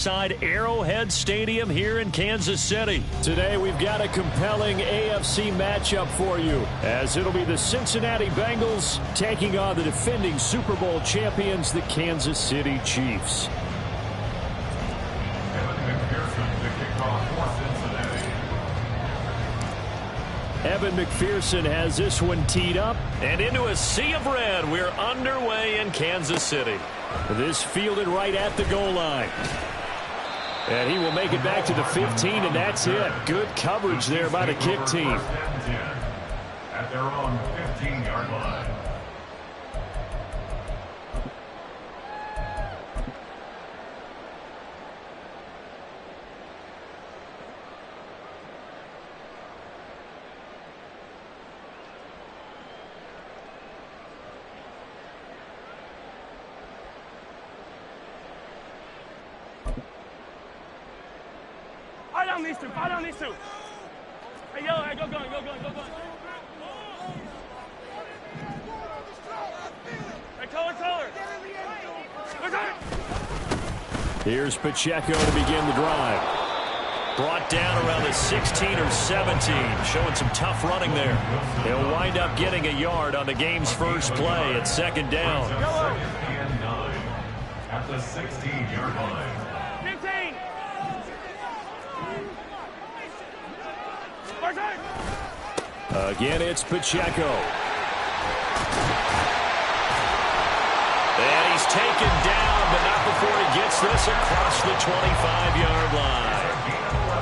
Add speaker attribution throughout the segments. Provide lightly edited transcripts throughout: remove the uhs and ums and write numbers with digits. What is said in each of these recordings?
Speaker 1: Inside Arrowhead Stadium here in Kansas City. Today we've got a compelling AFC matchup for you, as it'll be the Cincinnati Bengals taking on the defending Super Bowl champions, the Kansas City Chiefs. Evan McPherson has this one teed up. And into a sea of red, we're underway in Kansas City. This fielded right at the goal line. And he will make it back to the 15, and that's it. Good coverage there by the kick team.
Speaker 2: At their own 15-yard line.
Speaker 3: Fall down these two. Hey, yellow, hey, go going. Hey, color.
Speaker 1: Here's Pacheco to begin the drive. Brought down around the 16 or 17, showing some tough running there. He'll wind up getting a yard on the game's first play at second down.
Speaker 2: At the 16-yard line.
Speaker 3: 15.
Speaker 1: Again, it's Pacheco. And he's taken down, but not before he gets this across the 25-yard line.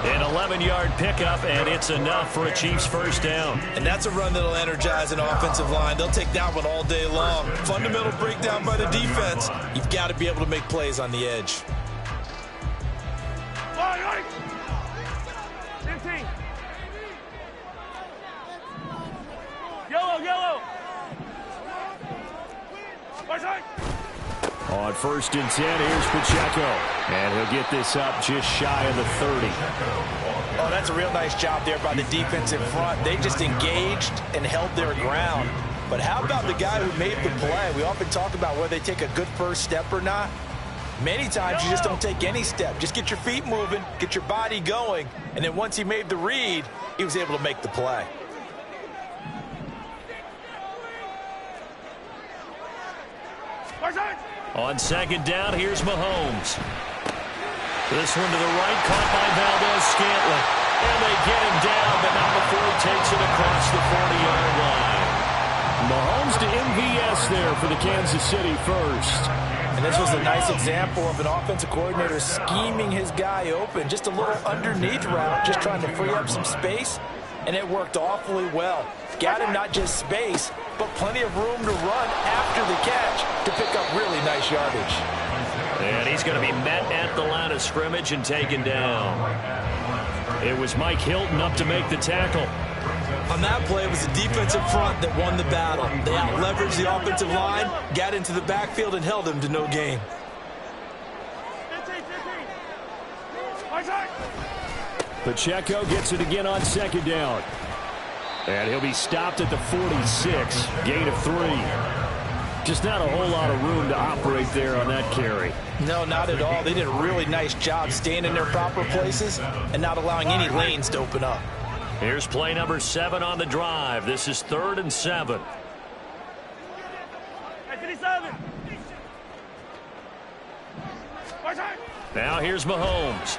Speaker 1: An 11-yard pickup, and it's enough for a Chiefs first down.
Speaker 4: And that's a run that'll energize an offensive line. They'll take that one all day long. Fundamental breakdown by the defense. You've got to be able to make plays on the edge.
Speaker 3: 15. Yellow.
Speaker 1: On 1st and 10, here's Pacheco. And he'll get this up just shy of the 30.
Speaker 4: Oh, that's a real nice job there by the defense in front. They just engaged and held their ground. But how about the guy who made the play? We often talk about whether they take a good first step or not. Many times you just don't take any step. Just get your feet moving, get your body going, and then once he made the read, he was able to make the play.
Speaker 1: On second down, here's Mahomes. This one to the right, caught by Valdez-Scantling. And they get him down, but not before he takes it across the 40-yard line. Mahomes to MVS there for the Kansas City first.
Speaker 4: And this was a nice example of an offensive coordinator scheming his guy open. Just a little underneath route, just trying to free up some space, and it worked awfully well. Got him not just space, but plenty of room to run after the catch to pick up really nice yardage.
Speaker 1: And he's going to be met at the line of scrimmage and taken down. It was Mike Hilton up to make the tackle.
Speaker 4: On that play, it was the defensive front that won the battle. They out-leveraged the offensive line, got into the backfield, and held him to no gain.
Speaker 3: 15.
Speaker 1: Pacheco gets it again on second down. And he'll be stopped at the 46, gain of 3. Just not a whole lot of room to operate there on that carry.
Speaker 4: No, not at all. They did a really nice job staying in their proper places and not allowing any lanes to open up.
Speaker 1: Here's play number 7 on the drive. This is 3rd and 7.
Speaker 3: 57.
Speaker 1: Now here's Mahomes.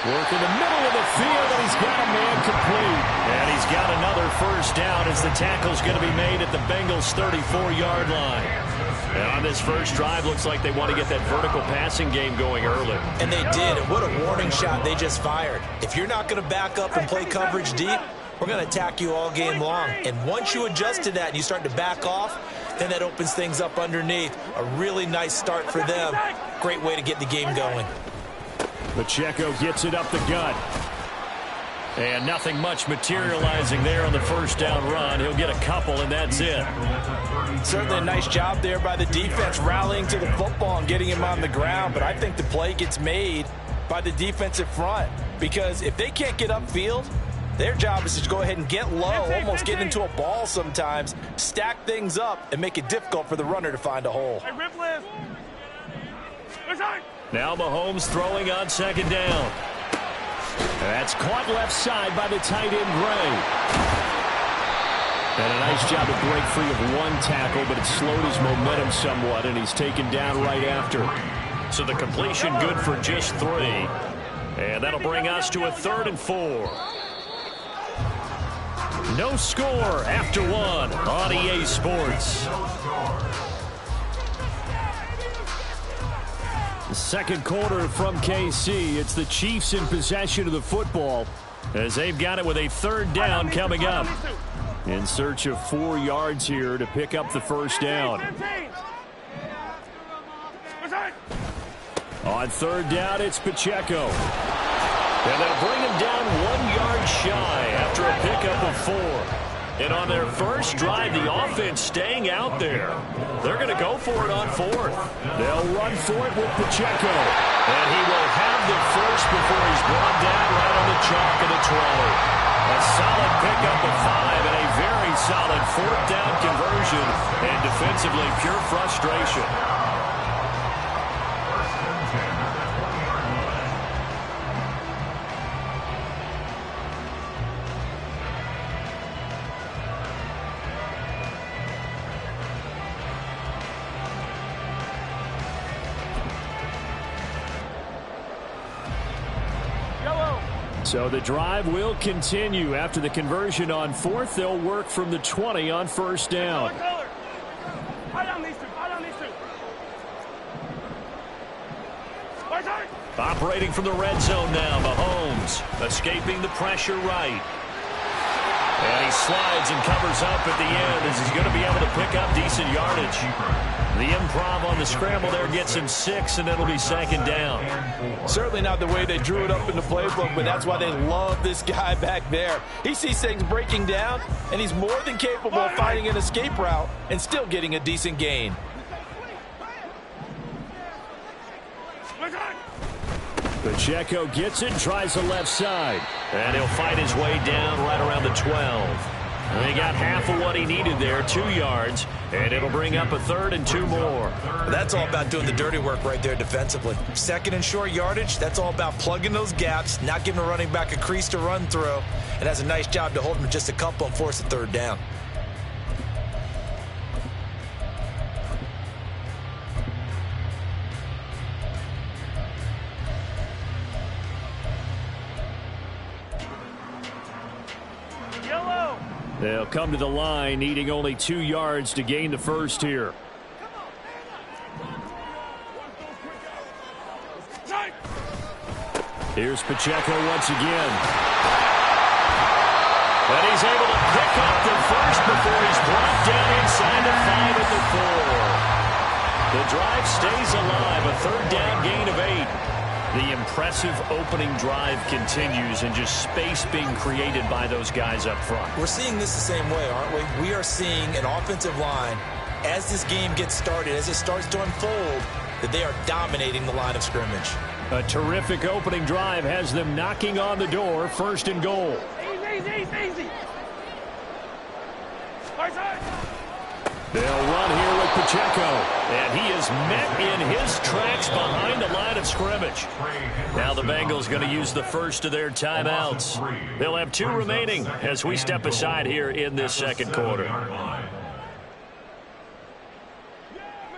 Speaker 1: Work in the middle of the field, and he's got a man complete. And he's got another first down as the tackle's going to be made at the Bengals' 34-yard line. And on this first drive, looks like they want to get that vertical passing game going early.
Speaker 4: And they did, and what a warning shot they just fired. If you're not going to back up and play coverage deep, we're going to attack you all game long. And once you adjust to that and you start to back off, then that opens things up underneath. A really nice start for them. Great way to get the game going.
Speaker 1: Pacheco gets it up the gut. And nothing much materializing there on the first down run. He'll get a couple, and that's it.
Speaker 4: Certainly a nice job there by the defense rallying to the football and getting him on the ground. But I think the play gets made by the defensive front. Because if they can't get upfield, their job is to go ahead and get low, almost get into a ball sometimes, stack things up, and make it difficult for the runner to find a hole.
Speaker 3: Hey, rip lift.
Speaker 1: Now Mahomes throwing on second down. That's caught left side by the tight end, Gray. And a nice job to break free of one tackle, but it slowed his momentum somewhat, and he's taken down right after. So the completion good for just 3. And that'll bring us to a 3rd and 4. No score after 1 on EA Sports. The second quarter from KC. It's the Chiefs in possession of the football as they've got it with a 3rd down coming up. In search of 4 yards here to pick up the first down. On 3rd down, it's Pacheco. And they'll bring him down 1 yard shy after a pickup of 4. And on their first drive, the offense staying out there. They're going to go for it on 4th. They'll run for it with Pacheco. And he will have the first before he's brought down right on the chalk of the 20. A solid pickup of 5 and a very solid 4th down conversion. And defensively, pure frustration. So the drive will continue. After the conversion on 4th, they'll work from the 20 on first down. Operating from the red zone now, Mahomes escaping the pressure right. And he slides and covers up at the end as he's going to be able to pick up decent yardage. The improv on the scramble there gets him 6, and it'll be 2nd down.
Speaker 4: Certainly not the way they drew it up in the playbook, but that's why they love this guy back there. He sees things breaking down, and he's more than capable of finding an escape route and still getting a decent gain.
Speaker 1: Pacheco gets it, tries the left side. And he'll fight his way down right around the 12. And he got half of what he needed there, 2 yards. And it'll bring up a 3rd and 2 more.
Speaker 4: That's all about doing the dirty work right there defensively. 2nd and short yardage, that's all about plugging those gaps, not giving a running back a crease to run through. And has a nice job to hold him just a couple and force a 3rd down.
Speaker 1: They'll come to the line, needing only 2 yards to gain the first here. Here's Pacheco once again. And he's able to pick up the first before he's brought down inside the 5 at the 4. The drive stays alive, a 3rd down gain of 8. The impressive opening drive continues and just space being created by those guys up front.
Speaker 4: We're seeing this the same way, aren't we? We are seeing an offensive line, as this game gets started, as it starts to unfold, that they are dominating the line of scrimmage.
Speaker 1: A terrific opening drive has them knocking on the door, 1st and goal.
Speaker 3: Easy.
Speaker 1: They'll run here with Pacheco, and he is met in his tracks behind the line of scrimmage. Now the Bengals going to use the first of their timeouts. They'll have 2 remaining as we step aside here in this second quarter.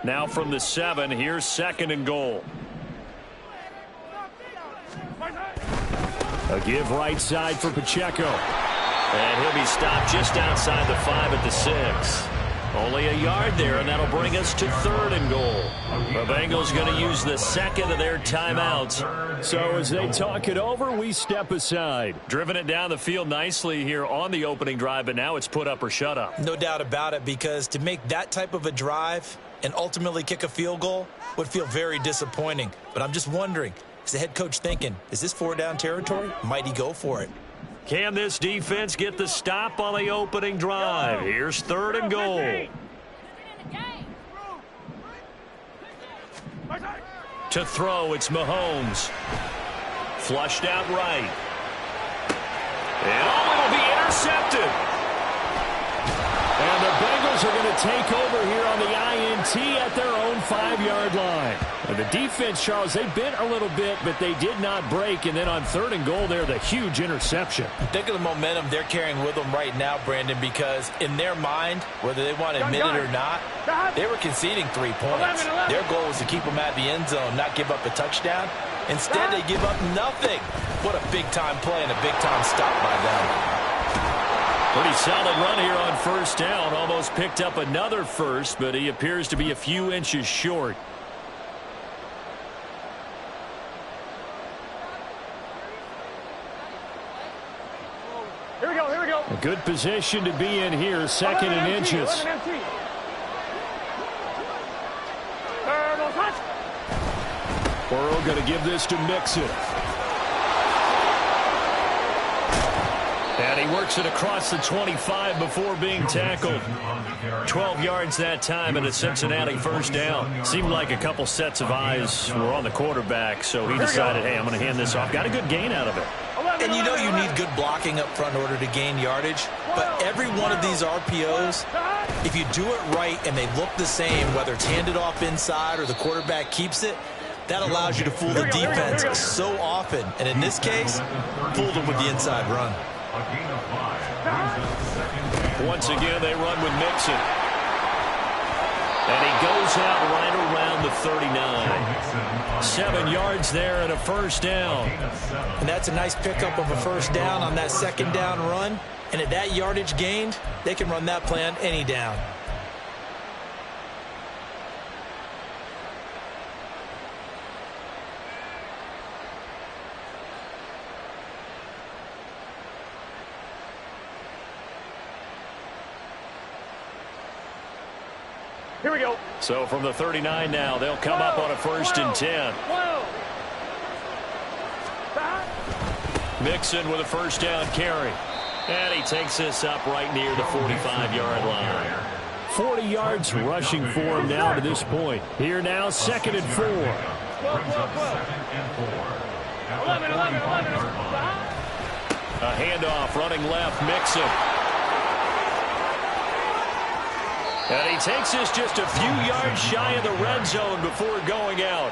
Speaker 1: Now from the 7, here's 2nd and goal. A give right side for Pacheco. And he'll be stopped just outside the 5 at the 6. Only a yard there, and that'll bring us to 3rd and goal. The Bengals going to use the 2nd of their timeouts. So as they talk it over, we step aside. Driven it down the field nicely here on the opening drive, but now it's put up or shut up.
Speaker 4: No doubt about it, because to make that type of a drive and ultimately kick a field goal would feel very disappointing. But I'm just wondering, is the head coach thinking, is this 4-down territory? Might he go for it?
Speaker 1: Can this defense get the stop on the opening drive? Here's 3rd and goal. To throw, it's Mahomes. Flushed out right. And it'll be intercepted. And the Bengals are going to take over here on the INT at their own 5-yard line. And the defense, Charles, they bent a little bit, but they did not break. And then on 3rd and goal there, the huge interception.
Speaker 4: Think of the momentum they're carrying with them right now, Brandon, because in their mind, whether they want to admit it or not, they were conceding 3 points. Their goal was to keep them at the end zone, not give up a touchdown. Instead, they give up nothing. What a big-time play and a big-time stop by them.
Speaker 1: Pretty solid run here on 1st down. Almost picked up another first, but he appears to be a few inches short.
Speaker 3: Here we go, here we go.
Speaker 1: A good position to be in here, 2nd and inches. Burrow going to give this to Mixon. And he works it across the 25 before being tackled. 12 yards that time and a Cincinnati 1st down. Seemed like a couple sets of eyes were on the quarterback, so he decided, hey, I'm going to hand this off. Got a good gain out of it.
Speaker 4: And you know you need good blocking up front in order to gain yardage. But every one of these RPOs, if you do it right and they look the same, whether it's handed off inside or the quarterback keeps it, that allows you to fool the defense so often. And in this case, fooled them with the inside run.
Speaker 1: Once again, they run with Mixon. And he goes out right around the 39. 7 yards there and a 1st down.
Speaker 4: And that's a nice pickup of a 1st down on that 2nd down run. And at that yardage gained, they can run that play on any down.
Speaker 3: Here we go.
Speaker 1: So from the 39 now, they'll come up on a 1st and 10. Mixon with a 1st down carry. And he takes this up right near the 45-yard line. 40 yards rushing for him now to this point. Here now, 2nd and 4.
Speaker 3: 11. 11.
Speaker 1: A handoff running left, Mixon. And he takes this just a few yards shy of the red zone before going out.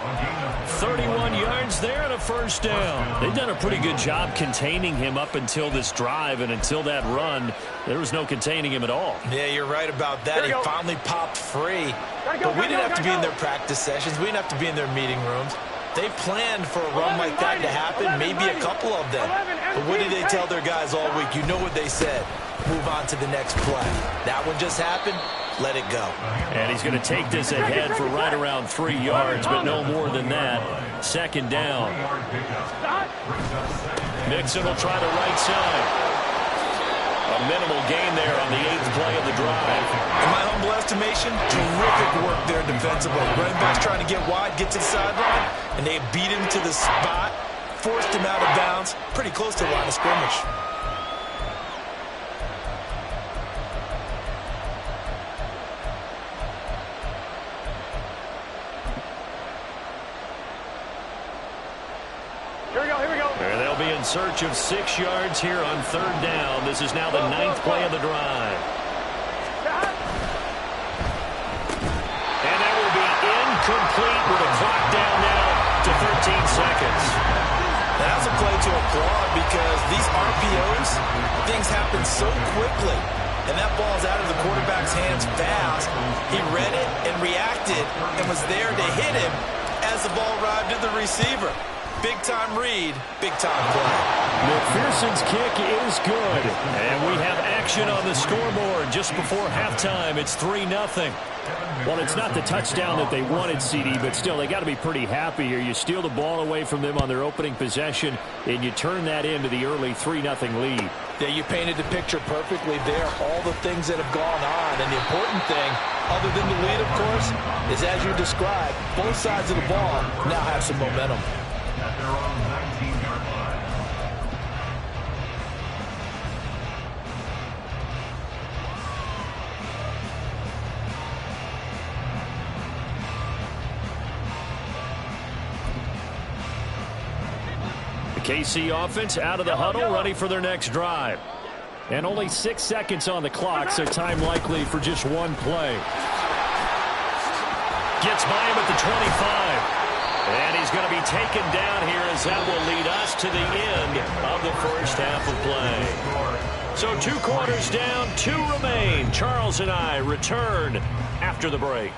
Speaker 1: 31 yards there and a 1st down. They've done a pretty good job containing him up until this drive, and until that run, there was no containing him at all.
Speaker 4: Yeah, you're right about that. He finally popped free. But we didn't have to be in their practice sessions. We didn't have to be in their meeting rooms. They planned for a run like that to happen, maybe a couple of them. But what did they tell their guys all week? You know what they said. Move on to the next play. That one just happened. Let it go.
Speaker 1: And he's going to take this ahead for right around 3 yards, but no more than that. 2nd down. Mixon will try the right side. A minimal gain there on the 8th play of the drive.
Speaker 4: In my humble estimation, terrific work there defensively. Running back's trying to get wide, get to the sideline, and they beat him to the spot, forced him out of bounds, pretty close to the line of scrimmage.
Speaker 1: In search of 6 yards here on 3rd down. This is now the 9th play of the drive. And that will be incomplete with a clock down now to 13 seconds.
Speaker 4: That's a play to applaud because these RPOs, things happen so quickly. And that ball's out of the quarterback's hands fast. He read it and reacted and was there to hit him as the ball arrived at the receiver. Big-time read, big-time play.
Speaker 1: McPherson's kick is good. And we have action on the scoreboard just before halftime. It's 3-0. Well, it's not the touchdown that they wanted, CD, but still, they got to be pretty happy here. You steal the ball away from them on their opening possession, and you turn that into the early 3-0 lead.
Speaker 4: Yeah, you painted the picture perfectly there. All the things that have gone on, and the important thing, other than the lead, of course, is as you described, both sides of the ball now have some momentum.
Speaker 2: At their own 19-yard line.
Speaker 1: The KC offense out of the huddle, ready for their next drive. And only 6 seconds on the clock, so time likely for just one play. Gets by him at the 25. And he's going to be taken down here as that will lead us to the end of the first half of play. So 2 quarters down, 2 remain. Charles and I return after the break.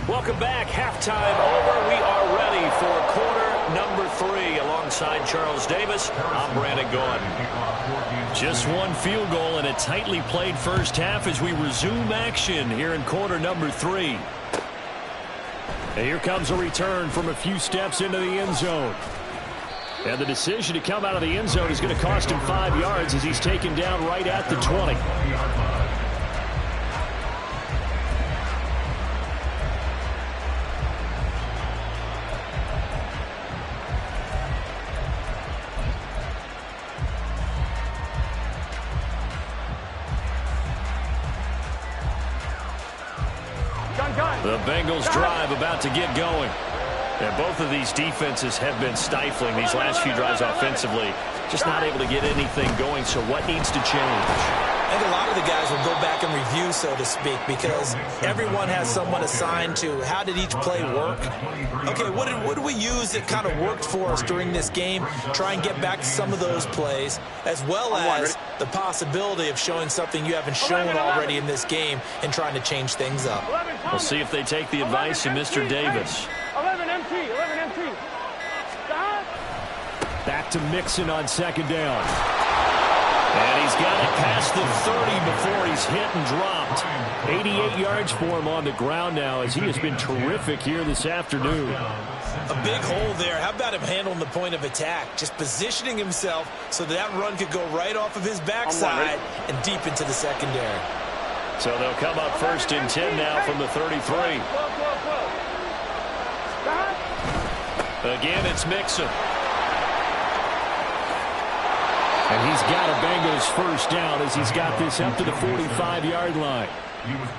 Speaker 1: Welcome back. Halftime over. We are ready for quarter number 3. Alongside Charles Davis, I'm Brandon Gaudin. Just one field goal in a tightly played first half as we resume action here in quarter number 3. And here comes a return from a few steps into the end zone. And the decision to come out of the end zone is going to cost him 5 yards as he's taken down right at the 20. The Bengals drive about to get going. And both of these defenses have been stifling these last few drives offensively. Just not able to get anything going, so what needs to change?
Speaker 4: I think a lot of the guys will go back and review, so to speak, because everyone has someone assigned to how did each play work. Okay, what did we use that kind of worked for us during this game? Try and get back to some of those plays, as well as the possibility of showing something you haven't shown already in this game and trying to change things up.
Speaker 1: We'll see if they take the advice of Mr. Davis.
Speaker 3: 11 MT, 11 MT.
Speaker 1: Back to Mixon on second down. And he's got it past the 30 before he's hit and dropped. 88 yards for him on the ground now as he has been terrific here this afternoon.
Speaker 4: A big hole there. How about him handling the point of attack? Just positioning himself so that run could go right off of his backside and deep into the secondary.
Speaker 1: So they'll come up first and 10 now from the 33. Again, it's Mixon. And he's got a Bengals first down as he's got this up to the 45-yard line.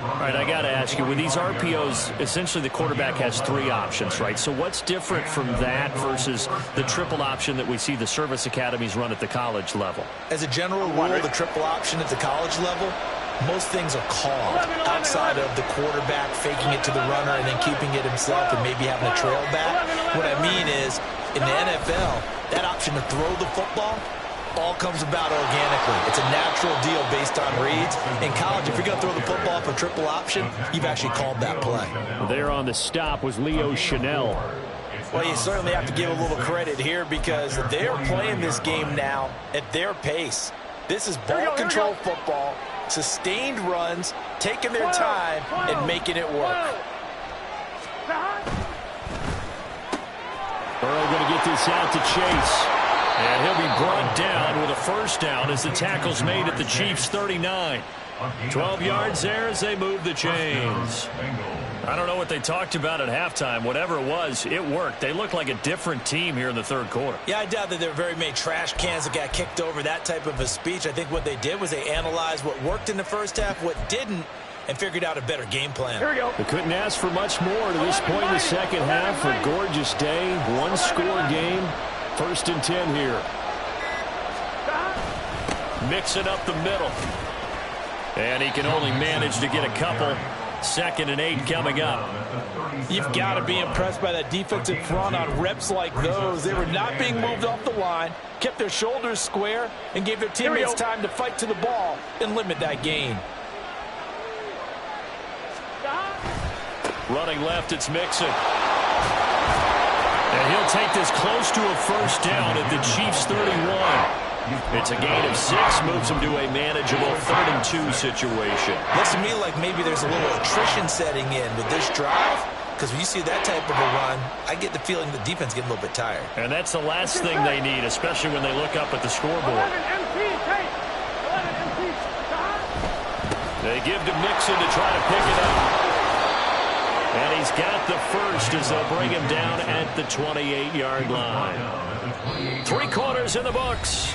Speaker 1: All right, I got to ask you, with these RPOs, essentially the quarterback has 3 options, right? So what's different from that versus the triple option that we see the service academies run at the college level?
Speaker 4: As a general rule, the triple option at the college level, most things are called outside of the quarterback faking it to the runner and then keeping it himself and maybe having a trail back. What I mean is, in the NFL, that option to throw the football all comes about organically. It's a natural deal based on reads. In college, if you're going to throw the football for triple option, you've actually called that play.
Speaker 1: There on the stop was Leo Chanel.
Speaker 4: Well, you certainly have to give a little credit here because they're playing this game now at their pace. This is ball control football, sustained runs, taking their time and making it work.
Speaker 1: Burrow going to get this out to Chase. And he'll be brought down with a first down as the tackle's made at the Chiefs' 39. 12 yards there as they move the chains. I don't know what they talked about at halftime. Whatever it was, it worked. They look like a different team here in the third quarter.
Speaker 4: Yeah, I doubt that there were very many trash cans that got kicked over, that type of a speech. I think what they did was they analyzed what worked in the first half, what didn't, and figured out a better game plan.
Speaker 3: Here we go.
Speaker 1: They couldn't ask for much more to this point in the second half. A gorgeous day, one-score game. First and 10 here. Mixing up the middle. And he can only manage to get a couple. Second and 8 coming up.
Speaker 5: You've got to be impressed by that defensive front on reps like those. They were not being moved off the line, kept their shoulders square, and gave their teammates time to fight to the ball and limit that gain.
Speaker 1: Running left, it's Mixon. And he'll take this close to a first down at the Chiefs' 31. It's a gain of 6, moves him to a manageable 3rd and 2 situation.
Speaker 4: Looks to me like maybe there's a little attrition setting in with this drive, because when you see that type of a run, I get the feeling the defense getting a little bit tired.
Speaker 1: And that's the last thing they need, especially when they look up at the scoreboard. They give to Mixon to try to pick it up. And he's got the first as they'll bring him down at the 28-yard line. 3 quarters in the books.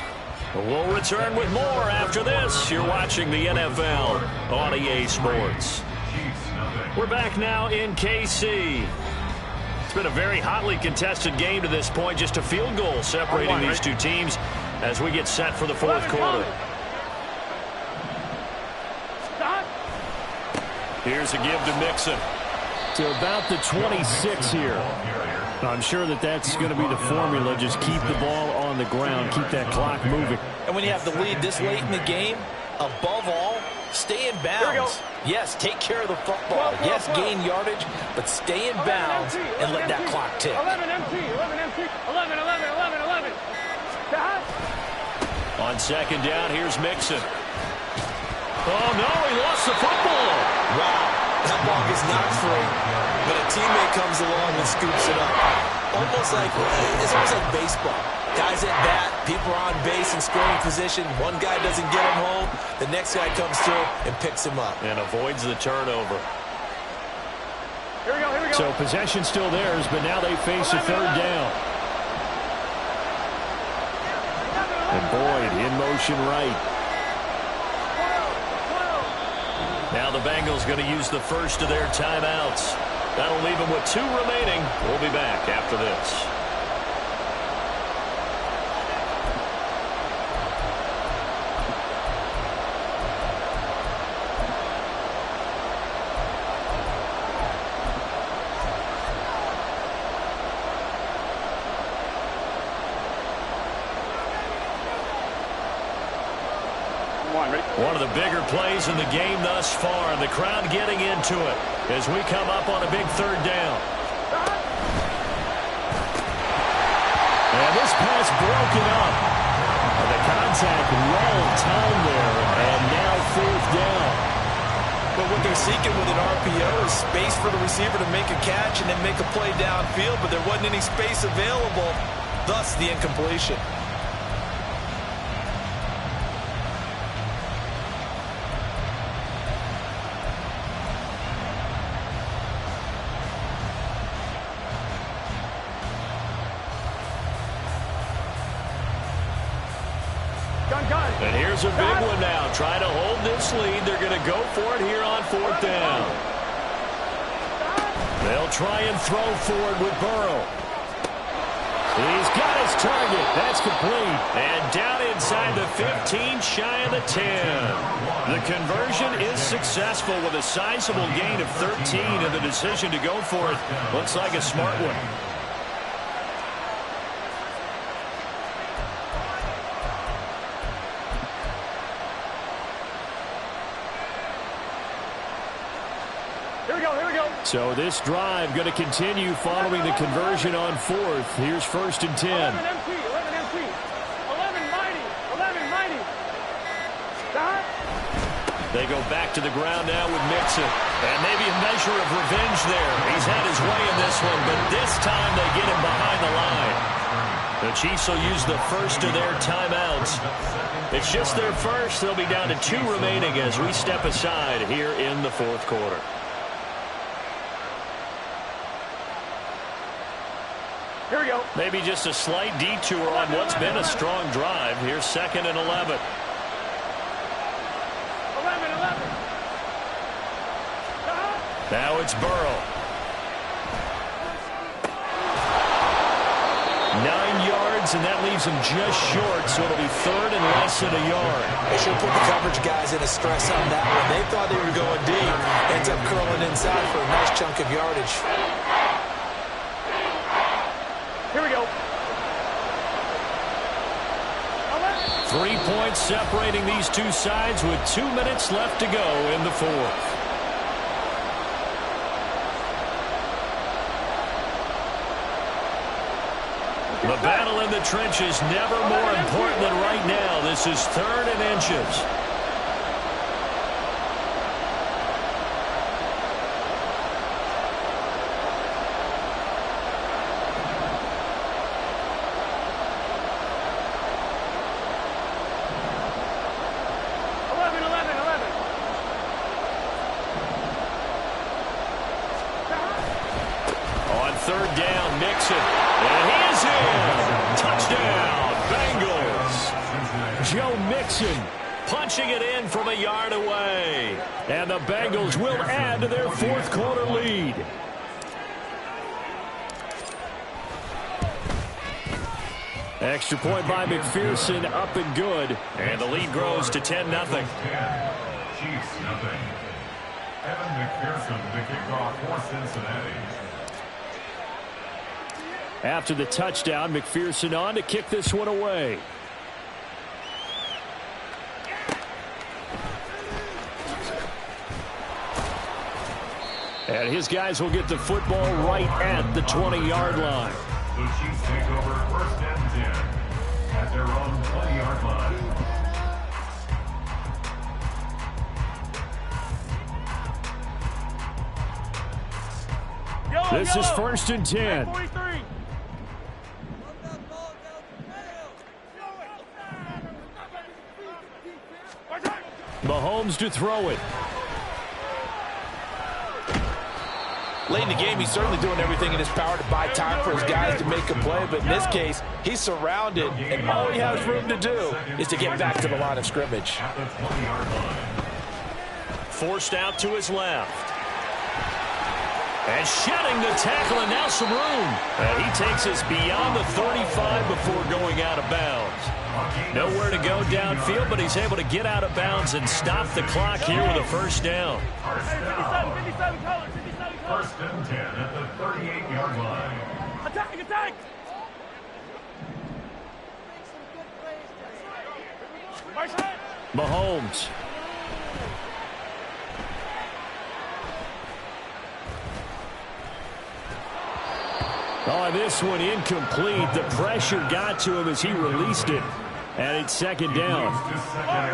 Speaker 1: We'll return with more after this. You're watching the NFL on EA Sports.
Speaker 2: Chiefs, nothing.
Speaker 1: We're back now in KC. It's been a very hotly contested game to this point. Just a field goal separating these two teams as we get set for the fourth quarter. Here's a give to Mixon. To about the 26 here. I'm sure that's going to be the formula. Just keep the ball on the ground. Keep that clock moving.
Speaker 5: And when you have the lead this late in the game, above all, stay in bounds. Yes, take care of the football. Yes, gain yardage, but stay in bounds and let that clock tick.
Speaker 3: 11 MT, 11 MT, 11, 11, 11, 11.
Speaker 1: On second down, here's Mixon. Oh, no, he lost the football.
Speaker 4: Wow, that ball gets knocked free, but a teammate comes along and scoops it up. It's almost like baseball. Guys at bat, people are on base in scoring position. One guy doesn't get him home. The next guy comes through and picks him up.
Speaker 1: And avoids the turnover.
Speaker 3: Here we go, here we go.
Speaker 1: So possession still theirs, but now they face a third down. And Boyd in motion right. Now the Bengals going to use the first of their timeouts. That'll leave them with 2 remaining. We'll be back after this. One of the bigger plays in the game thus far. The crowd getting into it as we come up on a big third down. And this pass broken up. And the contact well timed there, and now fourth down.
Speaker 4: But what they're seeking with an RPO is space for the receiver to make a catch and then make a play downfield, but there wasn't any space available, thus the incompletion.
Speaker 1: And here's a big one now. Trying to hold this lead. They're going to go for it here on fourth down. They'll try and throw for it with Burrow. He's got his target. That's complete. And down inside the 15, shy of the 10. The conversion is successful with a sizable gain of 13, and the decision to go for it looks like a smart one. So this drive going to continue following the conversion on fourth. Here's first and 10.
Speaker 3: 11 MT, 11 MT, 11 mighty, 11 mighty. Stop.
Speaker 1: They go back to the ground now with Mixon. And maybe a measure of revenge there. He's had his way in this one, but this time they get him behind the line. The Chiefs will use the first of their timeouts. It's just their first. They'll be down to 2 remaining as we step aside here in the fourth quarter.
Speaker 3: Here we go.
Speaker 1: Maybe just a slight detour on what's been a strong drive. Here's second and 11.
Speaker 3: 11, 11.
Speaker 1: Now it's Burrow. 9 yards, and that leaves him just short, so it'll be third and less than a yard.
Speaker 4: They should put the coverage guys in a stress on that one. They thought they were going deep. Ends up curling inside for a nice chunk of yardage.
Speaker 3: Here we go.
Speaker 1: 3 points separating these two sides with 2 minutes left to go in the fourth. The battle in the trenches never more important than right now. This is third and inches. Third down, Mixon. And he is in. Touchdown, Bengals. Joe Mixon punching it in from a yard away. And the Bengals will add to their fourth quarter lead. Extra point by McPherson, up and good. And the lead grows to 10-0.
Speaker 2: Chiefs nothing. Evan McPherson, the kickoff for Cincinnati.
Speaker 1: After the touchdown, McPherson on to kick this one away. And his guys will get the football right at the 20-yard line.
Speaker 2: The Chiefs take over first and 10 at their own 20-yard line.
Speaker 1: This is first and 10.
Speaker 3: 43.
Speaker 1: Mahomes to throw it.
Speaker 5: Late in the game, he's certainly doing everything in his power to buy time for his guys to make a play. But in this case, he's surrounded, and all he has room to do is to get back to the line of scrimmage.
Speaker 2: At the 20-yard line.
Speaker 1: Forced out to his left. And shedding the tackle, and now some room. And he takes us beyond the 35 before going out of bounds. Nowhere to go downfield, but he's able to get out of bounds and stop the clock here with a first down.
Speaker 3: 57 colors.
Speaker 2: First and 10 at the 38-yard line.
Speaker 3: Attack!
Speaker 1: Mahomes. Oh, this one incomplete. The pressure got to him as he released it. And it's second down.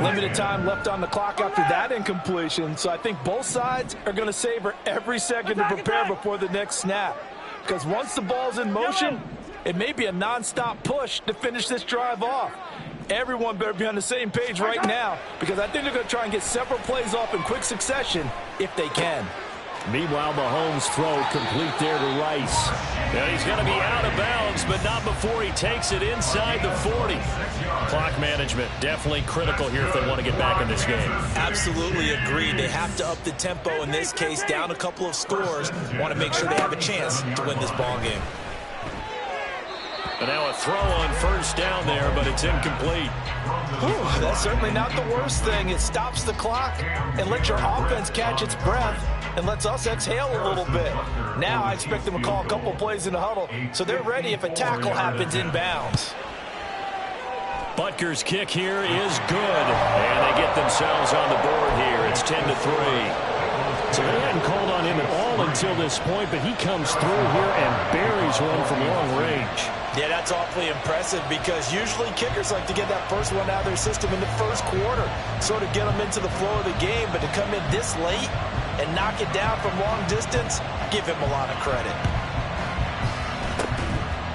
Speaker 5: Limited time left on the clock after that incompletion, so I think both sides are going to savor every second to prepare before the next snap. Because once the ball's in motion, it may be a nonstop push to finish this drive off. Everyone better be on the same page right now, because I think they're going to try and get several plays off in quick succession if they can.
Speaker 1: Meanwhile, Mahomes' throw complete there to Rice. And he's going to be out of bounds, but not before he takes it inside the 40. Clock management definitely critical here if they want to get back in this game.
Speaker 4: Absolutely agreed. They have to up the tempo in this case, down a couple of scores. Want to make sure they have a chance to win this ball game.
Speaker 1: And now a throw on first down there, but it's incomplete.
Speaker 5: Whew, that's certainly not the worst thing. It stops the clock and lets your offense catch its breath and lets us exhale a little bit. Now I expect them to call a couple plays in the huddle so they're ready if a tackle happens inbounds.
Speaker 1: Butker's kick here is good, and they get themselves on the board here. It's 10-3. So they hadn't called on him at all until this point, but he comes through here and buries one from long range.
Speaker 4: Yeah, that's awfully impressive because usually kickers like to get that first one out of their system in the first quarter, sort of get them into the flow of the game, but to come in this late and knock it down from long distance, give him a lot of credit.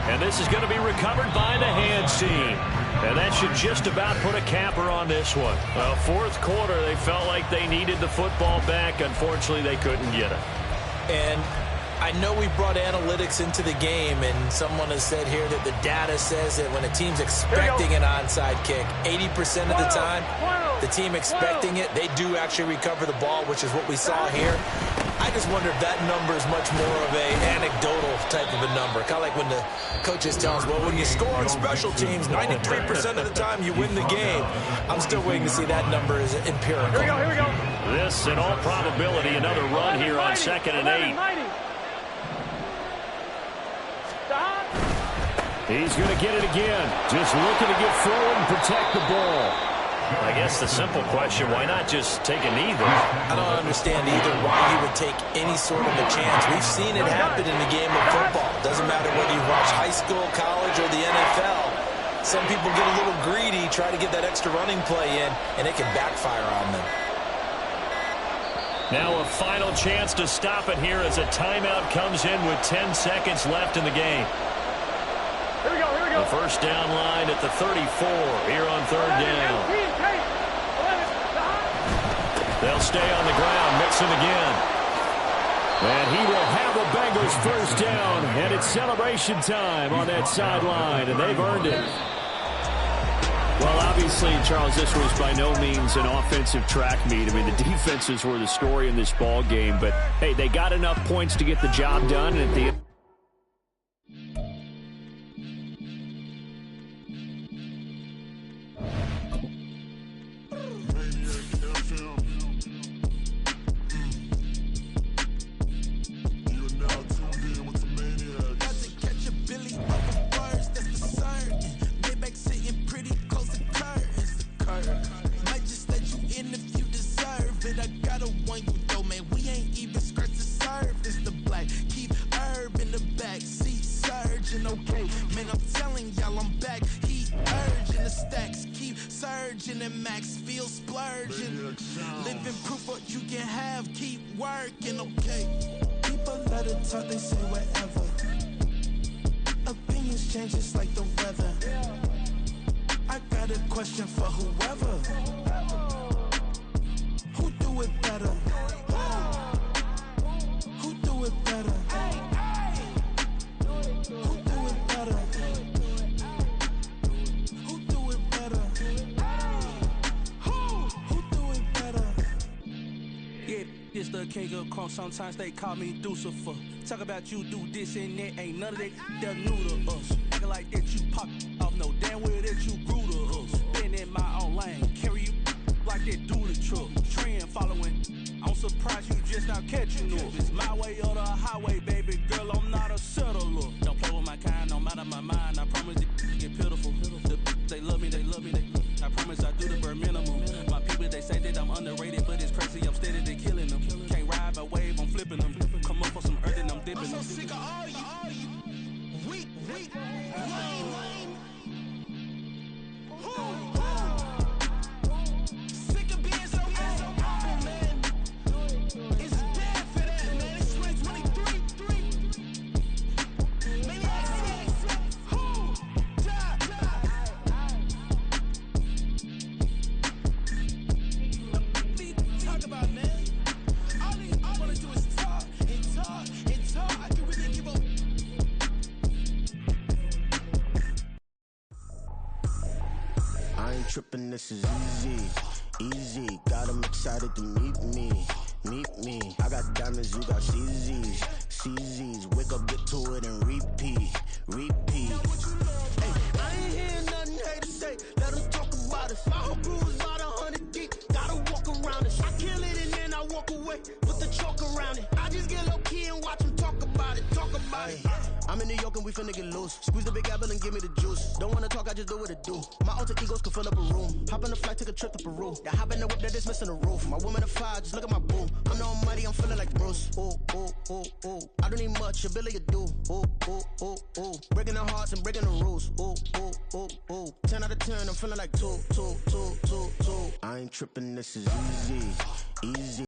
Speaker 1: And this is going to be recovered by the hands team. And that should just about put a capper on this one. Well, fourth quarter, they felt like they needed the football back. Unfortunately, they couldn't get it.
Speaker 4: And I know we brought analytics into the game, and someone has said here that the data says that when a team's expecting an onside kick, 80% of the time, the team expecting it, they do actually recover the ball, which is what we saw here. I just wonder if that number is much more of a anecdotal type of a number. Kind of like when the coaches tell us, well, when you score on special teams, 93% of the time you win the game. I'm still waiting to see that number is empirical.
Speaker 3: Here we go.
Speaker 1: This, in all probability, another run here on 2nd and 8. He's going to get it again. Just looking to get forward and protect the ball. I guess the simple question, why not just take a knee there?
Speaker 4: I don't understand either why you would take any sort of a chance. We've seen it happen in the game of football. Doesn't matter whether you watch high school, college, or the NFL. Some people get a little greedy, try to get that extra running play in, and it can backfire on them.
Speaker 1: Now a final chance to stop it here as a timeout comes in with 10 seconds left in the game.
Speaker 3: Here we go.
Speaker 1: The first down line at the 34 here on 3rd down. They'll stay on the ground, mix it again. And he will have the Bengals first down, and it's celebration time on that sideline, and they've earned it. Well, obviously, Charles, this was by no means an offensive track meet. I mean, the defenses were the story in this ball game. But, hey, they got enough points to get the job done. And at the
Speaker 6: okay, man, I'm telling y'all I'm back. Heat urging, the stacks keep surging, and max feel splurging. Living proof what you can have, keep working, okay. People let it talk, they say whatever. Opinions change just like the weather. I got a question for whoever. Who do it better? Who do it better? Who do it better? Who do it better? Who do it better?
Speaker 7: Yeah, this the king of crunk. Sometimes they call me Lucifer. Talk about you do this and that. Ain't none of that they're new to us. Acting like that you pop off. No damn well that you grew to us. Been in my own lane. Carry you like that do the truck. Trend following. I'm surprised you just not catching up. It's my way or the highway, baby girl. I'm not a settler. Don't play with my kind, no matter my mind. I promise it get pitiful. They love me, they love me. I promise I do the bare minimum. My people, they say that I'm underrated, but it's crazy. I'm steady, they killing them. Can't ride my wave, I'm flipping them. Come up for some earth and I'm dipping them.
Speaker 6: I'm so sick of all you. Weak, lame. Sick of being so humble, man. It's dead for that, man. It's 2023. Maybe talk about, man. All I wanna do is talk and talk and talk. I can really give up.
Speaker 8: I ain't tripping, this is easy. Got 'em excited to meet me. I got diamonds, you got CZs. Wake up, get to it, and repeat. Hey, I ain't hearing nothing hate to say. Let 'em talk about us. My whole crew is about 100 deep. Gotta walk around us. I kill it and then I walk away. Put the chalk around it. I just get low key and watch 'em talk about it. I'm in New York and we finna get loose. Squeeze the big apple and give me the juice. Don't wanna talk, I just do what it do. My alter egos can fill up a room. Hop on the flight, take a trip to Peru. The hop in the whip that is missing the roof. My woman a fire, just look at my boo. I'm no money, I'm feeling like Bruce. Ooh. I don't need much, ability to do. Ooh. Breaking the hearts and breaking the rules. Ooh. 10 out of 10, I'm feeling like two. I ain't tripping, this is easy.